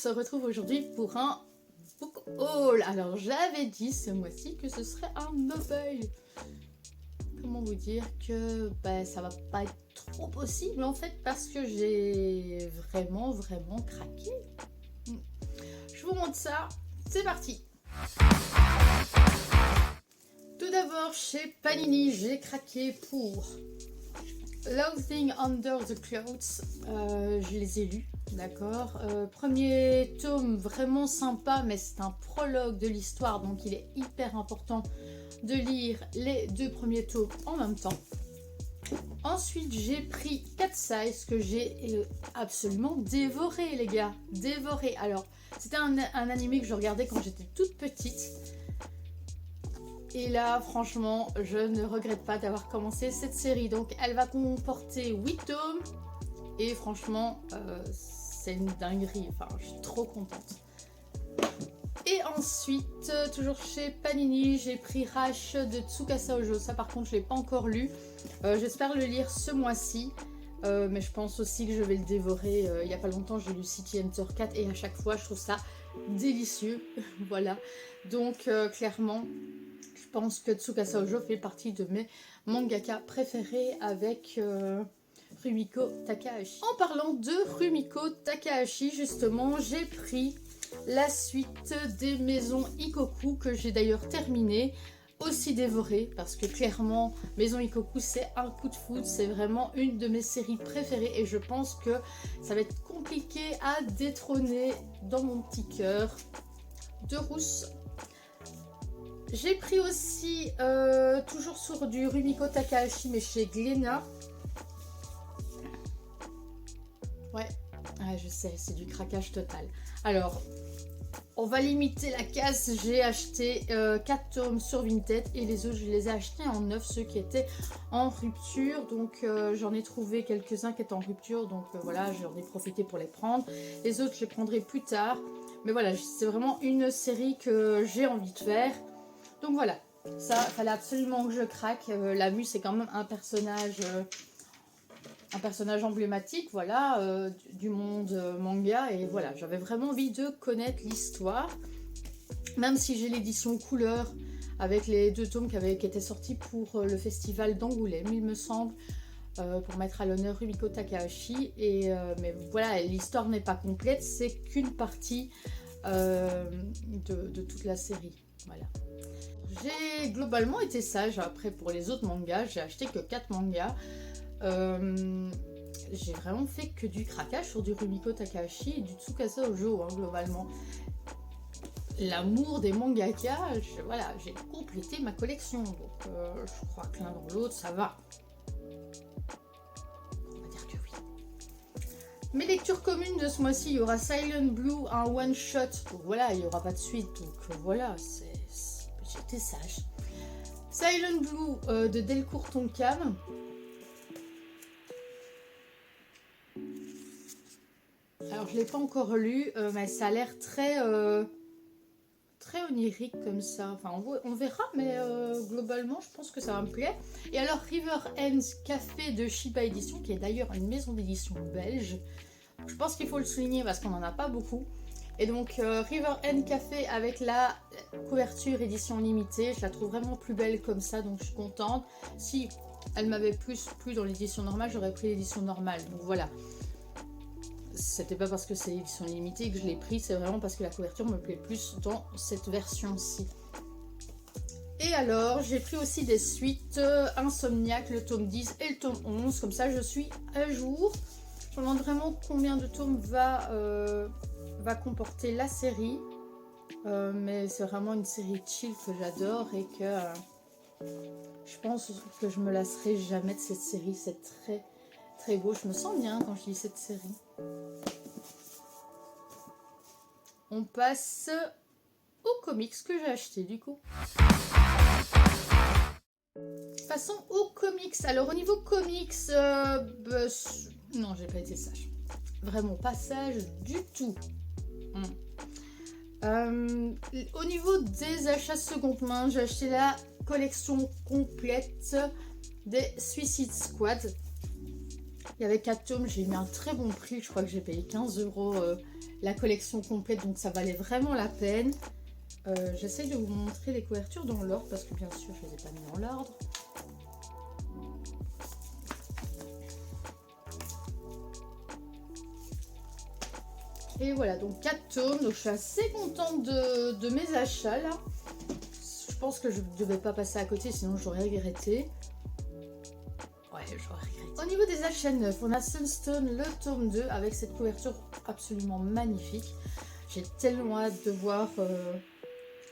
se retrouve aujourd'hui pour un book haul. Alors j'avais dit ce mois-ci que ce serait un novel. Comment vous dire que ça va pas être trop possible en fait parce que j'ai vraiment craqué. Je vous montre ça, c'est parti. Tout d'abord chez Panini, j'ai craqué pour Loathing Under the Clouds. Je les ai lus, d'accord. Premier tome vraiment sympa, mais c'est un prologue de l'histoire, donc il est hyper important de lire les deux premiers tomes en même temps. Ensuite, j'ai pris Cat Size que j'ai absolument dévoré, les gars. Dévoré. Alors, c'était un animé que je regardais quand j'étais toute petite. Et là, franchement, je ne regrette pas d'avoir commencé cette série. Donc, elle va comporter 8 tomes. Et franchement, c'est une dinguerie. Enfin, je suis trop contente. Et ensuite, toujours chez Panini, j'ai pris Rash de Tsukasa Ojo. Ça, par contre, je ne l'ai pas encore lu. J'espère le lire ce mois-ci. Mais je pense aussi que je vais le dévorer. Il n'y a pas longtemps, j'ai lu City Hunter 4. Et à chaque fois, je trouve ça délicieux. Voilà. Donc, clairement... Je pense que Tsukasa Ojo fait partie de mes mangaka préférés avec Rumiko Takahashi. En parlant de Rumiko Takahashi, justement, j'ai pris la suite des Maisons Ikkoku que j'ai d'ailleurs terminé, aussi dévorée, parce que clairement, Maison Ikkoku, c'est un coup de foudre, c'est vraiment une de mes séries préférées et je pense que ça va être compliqué à détrôner dans mon petit cœur de rousse. J'ai pris aussi, toujours sur du Rumiko Takahashi, mais chez Glénat. Ouais, je sais, c'est du craquage total. Alors, on va limiter la casse. J'ai acheté 4 tomes sur Vinted et les autres, je les ai achetés en neuf, ceux qui étaient en rupture. Donc, j'en ai trouvé quelques-uns qui étaient en rupture. Donc, voilà, j'en ai profité pour les prendre. Les autres, je les prendrai plus tard. Mais voilà, c'est vraiment une série que j'ai envie de faire. Donc voilà, ça, fallait absolument que je craque. La Mue, c'est quand même un personnage emblématique, voilà, du monde manga. Et voilà, j'avais vraiment envie de connaître l'histoire. Même si j'ai l'édition couleur avec les 2 tomes qui étaient sortis pour le festival d'Angoulême, il me semble, pour mettre à l'honneur Rumiko Takahashi. Mais voilà, l'histoire n'est pas complète, c'est qu'une partie de toute la série. Voilà. J'ai globalement été sage. Après, pour les autres mangas, j'ai acheté que 4 mangas. J'ai vraiment fait que du craquage sur du Rumiko Takahashi et du Tsukasa Ojo, hein, globalement. L'amour des mangaka, voilà, j'ai complété ma collection. Donc, je crois que l'un dans l'autre, ça va. On va dire que oui. Mes lectures communes de ce mois-ci, il y aura Silent Blue, un one-shot. Donc voilà, il n'y aura pas de suite. Donc voilà, j'étais sage. Silent Blue de Delcourt Tonkam. Alors je ne l'ai pas encore lu, mais ça a l'air très onirique comme ça. Enfin on verra, mais globalement je pense que ça va me plaire. Et alors River End Café de Shiba Edition, qui est d'ailleurs une maison d'édition belge. Je pense qu'il faut le souligner parce qu'on n'en a pas beaucoup. Et donc River End Café avec la couverture édition limitée, je la trouve vraiment plus belle comme ça, donc je suis contente. Si elle m'avait plus plu dans l'édition normale, j'aurais pris l'édition normale. Donc voilà. C'était pas parce que c'est l'édition limitée que je l'ai pris, c'est vraiment parce que la couverture me plaît plus dans cette version-ci. Et alors, j'ai pris aussi des suites, Insomniac, le tome 10 et le tome 11, comme ça je suis à jour. Je me demande vraiment combien de tomes va comporter la série. Mais c'est vraiment une série chill que j'adore et que je pense que je me lasserai jamais de cette série. C'est très beau. Je me sens bien quand je lis cette série. On passe aux comics que j'ai acheté du coup. Passons aux comics. Alors au niveau comics, non, j'ai pas été sage. Vraiment pas sage du tout. Au niveau des achats seconde main, j'ai acheté la collection complète des Suicide Squad. Il y avait 4 tomes, j'ai mis un très bon prix, je crois que j'ai payé 15 € la collection complète, donc ça valait vraiment la peine. J'essaye de vous montrer les couvertures dans l'ordre, parce que bien sûr je ne les ai pas mis dans l'ordre. Et voilà, donc 4 tomes, donc je suis assez contente de mes achats là. Je pense que je ne devais pas passer à côté, sinon j'aurais regretté. Ouais, j'aurais regretté. Au niveau des achats neufs, on a Sunstone, le tome 2, avec cette couverture absolument magnifique. J'ai tellement hâte de voir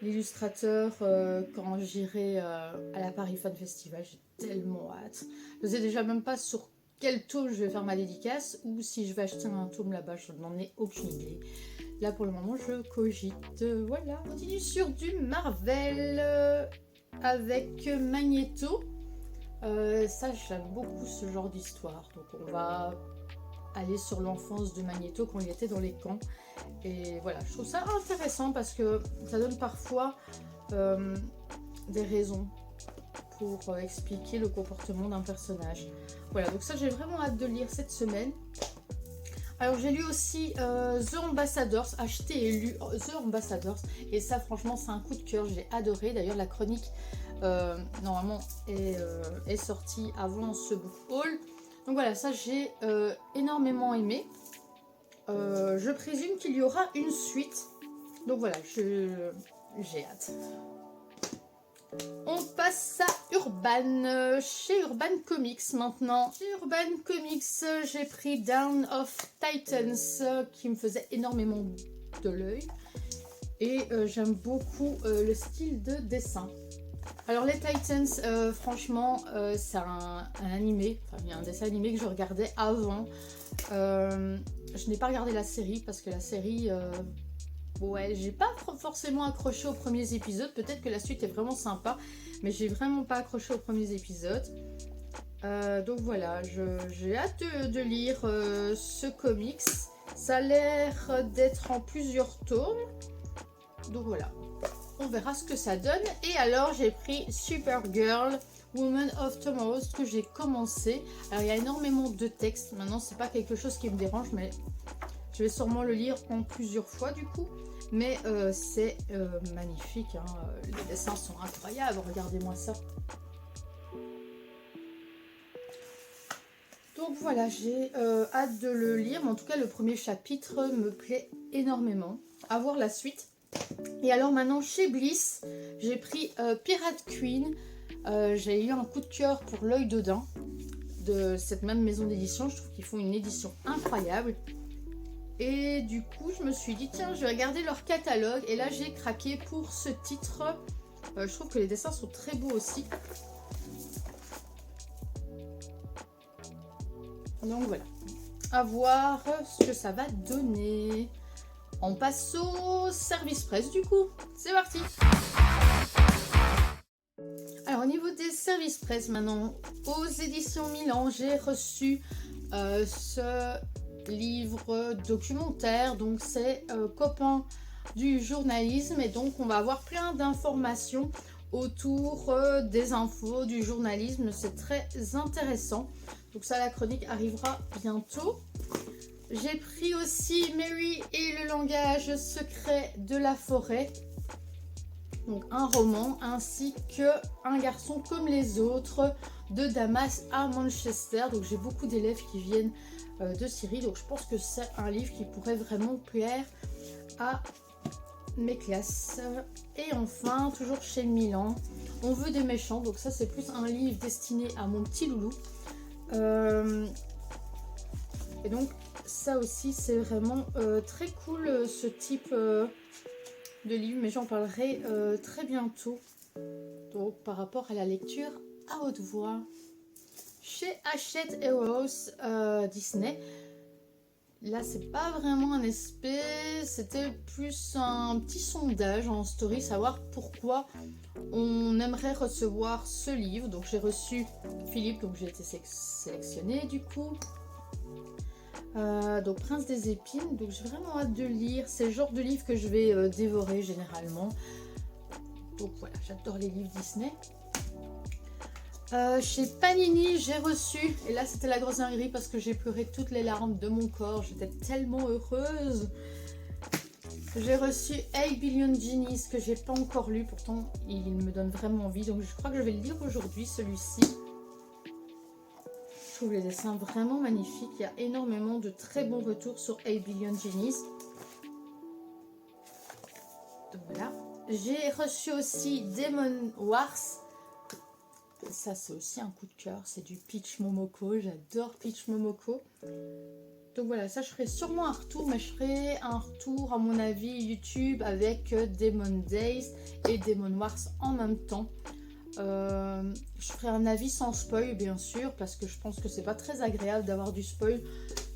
l'illustrateur quand j'irai à la Paris Fan Festival. J'ai tellement hâte. Je ne sais déjà même pas sur quel tome je vais faire ma dédicace ou si je vais acheter un tome là-bas, je n'en ai aucune idée. Là pour le moment je cogite. Voilà. On continue sur du Marvel avec Magneto. Ça j'aime beaucoup ce genre d'histoire. Donc on va aller sur l'enfance de Magneto quand il était dans les camps. Et voilà, je trouve ça intéressant parce que ça donne parfois des raisons pour expliquer le comportement d'un personnage. Voilà, donc ça j'ai vraiment hâte de lire cette semaine. Alors j'ai lu aussi The Ambassadors, acheté et lu The Ambassadors. Et ça franchement c'est un coup de cœur, j'ai adoré. D'ailleurs la chronique normalement est sortie avant ce book haul. Donc voilà, ça j'ai énormément aimé. Je présume qu'il y aura une suite. Donc voilà, j'ai hâte. On passe à Urban, chez Urban Comics maintenant. Chez Urban Comics, j'ai pris Dawn of Titans qui me faisait énormément de l'œil. Et j'aime beaucoup le style de dessin. Alors les Titans, franchement, c'est un animé, enfin il y a un dessin animé que je regardais avant. Je n'ai pas regardé la série parce que la série... ouais, j'ai pas forcément accroché aux premiers épisodes. Peut-être que la suite est vraiment sympa, mais j'ai vraiment pas accroché aux premiers épisodes. Donc voilà, j'ai hâte de lire ce comics. Ça a l'air d'être en plusieurs tomes. Donc voilà, on verra ce que ça donne. Et alors j'ai pris Supergirl, Woman of Tomorrow, que j'ai commencé. Alors il y a énormément de textes. Maintenant c'est pas quelque chose qui me dérange, mais je vais sûrement le lire en plusieurs fois du coup. Mais c'est magnifique, hein. Les dessins sont incroyables, regardez-moi ça. Donc voilà, j'ai hâte de le lire, mais en tout cas le premier chapitre me plaît énormément. À voir la suite. Et alors maintenant chez Bliss, j'ai pris Pirate Queen. J'ai eu un coup de cœur pour l'œil d'Odin de cette même maison d'édition. Je trouve qu'ils font une édition incroyable. Et du coup, je me suis dit, tiens, je vais regarder leur catalogue. Et là, j'ai craqué pour ce titre. Je trouve que les dessins sont très beaux aussi. Donc voilà. À voir ce que ça va donner. On passe au service presse du coup. C'est parti. Alors, au niveau des services presse maintenant, aux éditions Milan, j'ai reçu ce... livre documentaire, donc c'est copain du journalisme, et donc on va avoir plein d'informations autour des infos du journalisme. C'est très intéressant, donc ça la chronique arrivera bientôt. J'ai pris aussi Mary et le langage secret de la forêt, donc un roman, ainsi que Un garçon comme les autres de Damas à Manchester. Donc j'ai beaucoup d'élèves qui viennent de Syrie, donc je pense que c'est un livre qui pourrait vraiment plaire à mes classes. Et enfin, toujours chez Milan, On veut des méchants, donc ça c'est plus un livre destiné à mon petit loulou. Et donc ça aussi c'est vraiment très cool ce type de livre, mais j'en parlerai très bientôt, donc par rapport à la lecture à haute voix. Chez Hachette Heroes Disney, là c'est pas vraiment un SP, c'était plus un petit sondage en story, savoir pourquoi on aimerait recevoir ce livre. Donc j'ai reçu Philippe, donc j'ai été sélectionnée du coup. Donc Prince des épines, donc j'ai vraiment hâte de lire. C'est le genre de livre que je vais dévorer généralement. Donc voilà, j'adore les livres Disney. Chez Panini, j'ai reçu, et là c'était la grosse dinguerie parce que j'ai pleuré toutes les larmes de mon corps, j'étais tellement heureuse. J'ai reçu 8 Billion Genies que j'ai pas encore lu, pourtant il me donne vraiment envie, donc je crois que je vais le lire aujourd'hui, celui-ci. Je trouve les dessins vraiment magnifiques, il y a énormément de très bons retours sur 8 Billion Genies. Donc voilà. J'ai reçu aussi Demon Wars. Ça c'est aussi un coup de cœur, c'est du Peach Momoko, j'adore Peach Momoko. Donc voilà, ça je ferai sûrement un retour, mais je ferai un retour à mon avis YouTube avec Demon Days et Demon Wars en même temps. Je ferai un avis sans spoil bien sûr, parce que je pense que c'est pas très agréable d'avoir du spoil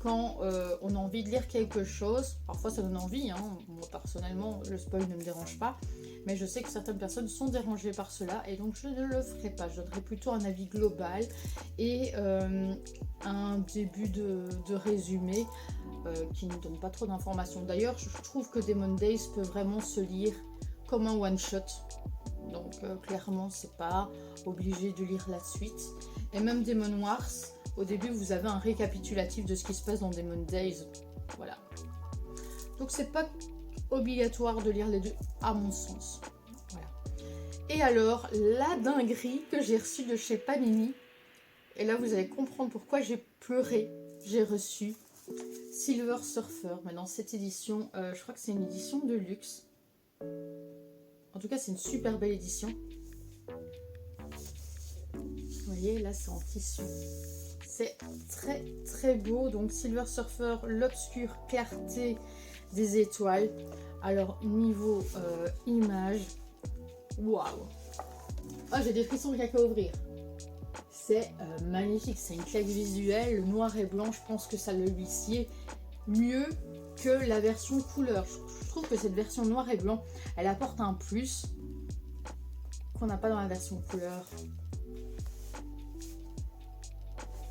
quand on a envie de lire quelque chose. Parfois ça donne envie, hein. Moi personnellement le spoil ne me dérange pas, mais je sais que certaines personnes sont dérangées par cela et donc je ne le ferai pas. Je donnerai plutôt un avis global et un début de résumé qui ne donne pas trop d'informations. D'ailleurs je trouve que Demon Days peut vraiment se lire comme un one shot. Donc clairement c'est pas obligé de lire la suite. Et même Demon Wars, au début vous avez un récapitulatif de ce qui se passe dans Demon Days. Voilà. Donc c'est pas obligatoire de lire les deux à mon sens. Voilà. Et alors la dinguerie que j'ai reçue de chez Panini, et là vous allez comprendre pourquoi j'ai pleuré. J'ai reçu Silver Surfer, mais dans cette édition, je crois que c'est une édition de luxe. En tout cas, c'est une super belle édition. Vous voyez, là, c'est en tissu. C'est très, très beau. Donc, Silver Surfer, l'obscure clarté des étoiles. Alors, niveau image, waouh! Ah, j'ai des frissons rien qu'à ouvrir. C'est magnifique. C'est une claque visuelle. Le noir et blanc, je pense que ça le lui sied mieux que la version couleur. Je trouve que cette version noir et blanc, elle apporte un plus qu'on n'a pas dans la version couleur.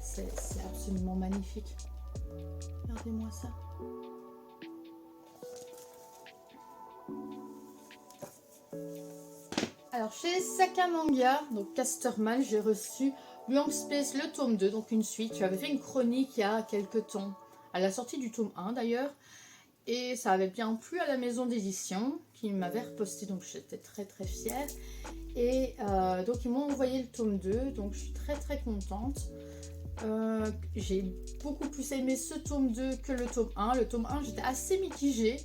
C'est absolument magnifique. Regardez-moi ça. Alors chez Sakamanga, donc Casterman, j'ai reçu Blank Space, le tome 2, donc une suite. J'avais fait une chronique il y a quelques temps, à la sortie du tome 1 d'ailleurs. Et ça avait bien plu à la maison d'édition qui m'avait reposté, donc j'étais très très fière. Et donc ils m'ont envoyé le tome 2, donc je suis très très contente. J'ai beaucoup plus aimé ce tome 2 que le tome 1. Le tome 1 j'étais assez mitigée.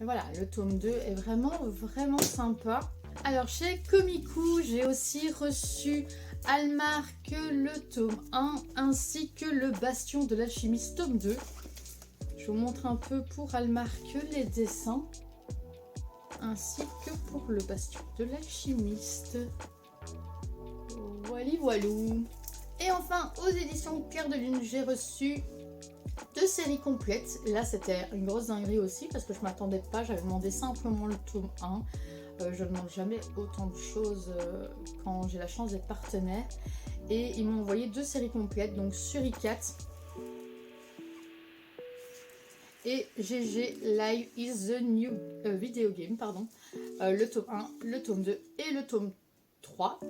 Mais voilà, le tome 2 est vraiment vraiment sympa. Alors chez Komiku, j'ai aussi reçu Almark le tome 1 ainsi que le Bastion de l'Alchimiste tome 2. Je vous montre un peu pour Almark les dessins, ainsi que pour le Bastion de l'Alchimiste. Voilà, voilou. Et enfin, aux éditions Clair de Lune, j'ai reçu 2 séries complètes. Là, c'était une grosse dinguerie aussi, parce que je ne m'attendais pas. J'avais demandé simplement le tome 1. Je ne demande jamais autant de choses quand j'ai la chance d'être partenaire. Et ils m'ont envoyé 2 séries complètes, donc Suricat et GG Live is the New Video Game, pardon. Le tome 1, le tome 2 et le tome 3.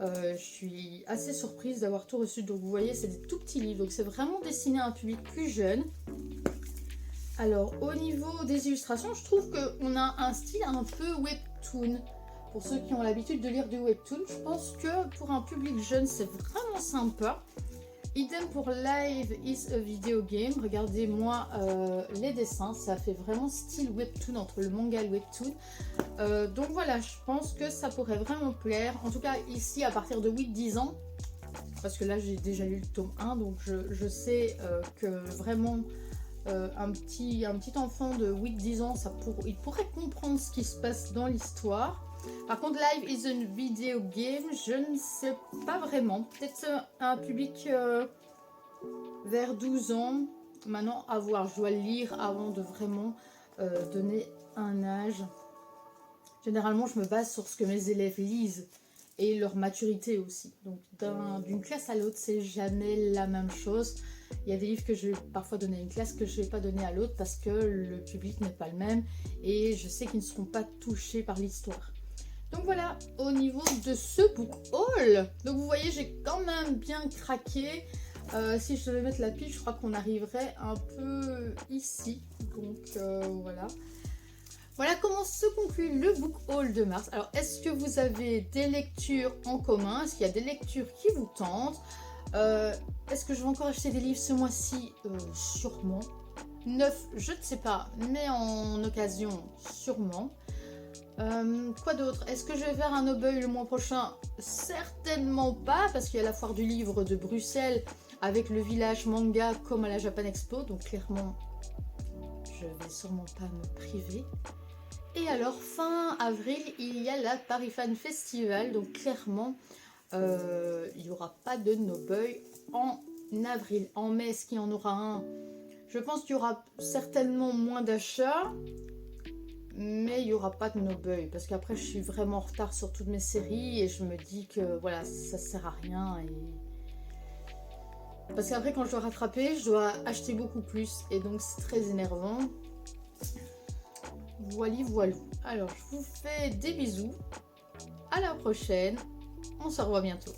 Je suis assez surprise d'avoir tout reçu. Donc vous voyez, c'est des tout petits livres, donc c'est vraiment destiné à un public plus jeune. Alors au niveau des illustrations, je trouve qu'on a un style un peu webtoon. Pour ceux qui ont l'habitude de lire du webtoon, je pense que pour un public jeune, c'est vraiment sympa. Idem pour Live is a Video Game. Regardez-moi les dessins, ça fait vraiment style webtoon, entre le manga et le webtoon. Donc voilà, je pense que ça pourrait vraiment plaire. En tout cas ici à partir de 8-10 ans, parce que là j'ai déjà lu le tome 1, donc je sais que vraiment un petit enfant de 8-10 ans, il pourrait comprendre ce qui se passe dans l'histoire. Par contre, Live is a Video Game, je ne sais pas vraiment. Peut-être un public vers 12 ans. Maintenant, à voir. Je dois le lire avant de vraiment donner un âge. Généralement, je me base sur ce que mes élèves lisent et leur maturité aussi. Donc, d'une classe à l'autre, c'est jamais la même chose. Il y a des livres que je vais parfois donner à une classe que je ne vais pas donner à l'autre parce que le public n'est pas le même et je sais qu'ils ne seront pas touchés par l'histoire. Donc voilà, au niveau de ce book haul, donc vous voyez, j'ai quand même bien craqué. Si je devais mettre la pile, je crois qu'on arriverait un peu ici. Donc voilà. Voilà comment se conclut le book haul de mars. Alors, est-ce que vous avez des lectures en commun? Est-ce qu'il y a des lectures qui vous tentent? Est-ce que je vais encore acheter des livres ce mois-ci? Sûrement. Neuf, je ne sais pas, mais en occasion, sûrement. Quoi d'autre? Est-ce que je vais faire un Obeuil le mois prochain? Certainement pas, parce qu'il y a la foire du livre de Bruxelles avec le village manga comme à la Japan Expo, donc clairement, je vais sûrement pas me priver. Et alors, fin avril, il y a la Paris Fan Festival, donc clairement, il n'y aura pas de Obeuil en avril. En mai, est-ce qu'il y en aura un? Je pense qu'il y aura certainement moins d'achats, mais il n'y aura pas de Obeuil, parce qu'après je suis vraiment en retard sur toutes mes séries et je me dis que voilà, ça sert à rien. Parce qu'après quand je dois rattraper, je dois acheter beaucoup plus et donc c'est très énervant. Voilà. Alors je vous fais des bisous, à la prochaine, on se revoit bientôt.